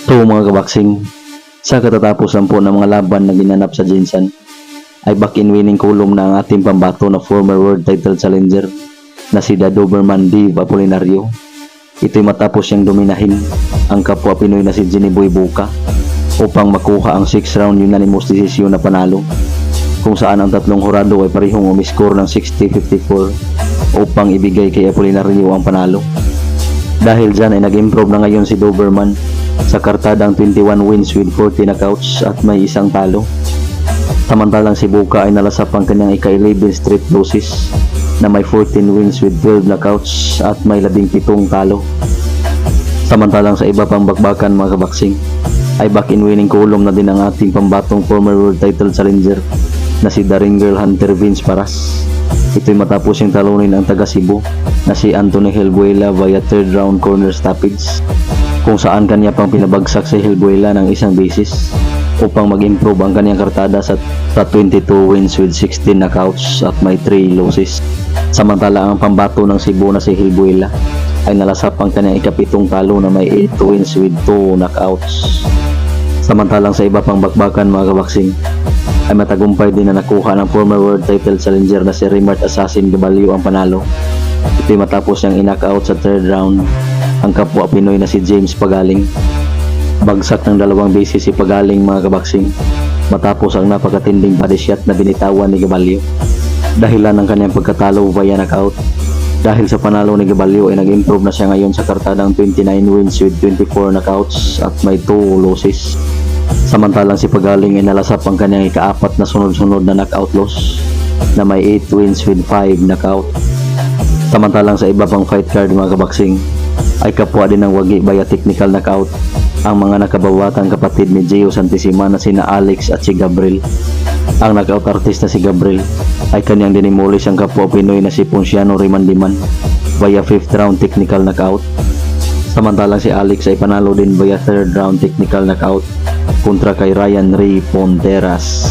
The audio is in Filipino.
So mga kabaksing, sa katatapusan po ng mga laban na ginanap sa Jinsan, ay back in winning column na ang ating pambato na former world title challenger na si The Doberman Dave Apolinario. Ito'y matapos siyang dominahin ang kapwa Pinoy na si Jeniboy Buka upang makuha ang 6th round unanimous decision na panalo, kung saan ang tatlong hurado ay parehong umiscore ng 60-54 upang ibigay kay Apolinario ang panalo. Dahil dyan ay nag-improve na ngayon si Doberman sa kartadang 21 wins with 40 knockouts at may isang talo. Samantalang si Buka ay nalasap ang kanyang ika-11 straight losses na may 14 wins with 12 knockouts at may 17 talo. Samantalang sa iba pang bakbakan mga kabaksing, ay back in winning column na din ang ating pambatong former world title challenger na si The Ring Girl Hunter Vince Paras. Ito'y matapos yung talunin ang taga Cebu na si Anthony Helbuela via 3rd round corner stoppage, kung saan kanya pang pinabagsak si Helbuela ng isang beses upang mag-improve ang kanyang kartada sa 22 wins with 16 knockouts at may 3 losses. Samantala ang pambato ng Cebu na si Helbuela ay nalasap ang kanyang ikapitong talo na may 8 wins with 2 knockouts. Samantalang sa iba pang bakbakan mga kabaksing, ay matagumpay din na nakuha ng former world title challenger na si Rimart Assassin Gabalio ang panalo. Ito'y matapos niyang in-knockout sa 3rd round ang kapwa Pinoy na si James Pagaling. Bagsak ng 2 beses si Pagaling mga kabaksing matapos ang napakatinding body shot na binitawan ni Gabalio, dahilan ng kanyang pagkatalo via knockout. Dahil sa panalo ni Gabalio ay nag-improve na siya ngayon sa kartadang 29 wins with 24 knockouts at may 2 losses. Samantalang si Pagaling ay nalasap ang kanyang ika-4 na sunod-sunod na knockout loss na may 8 wins with 5 knockout. Samantalang sa iba pang fight card mga kabaksing, ay kapwa din ng wagi via technical knockout ang mga nakabawatang kapatid ni Gio Santissima na sina Alex at si Gabriel. Ang knockout artist na si Gabriel ay kanyang dinimulis ang kapwa Pinoy na si Ponciano Rimandiman via 5th round technical knockout. Samantalang si Alex ay panalo din via 3rd round technical knockout kontra kay Ryan Ray Ponteras.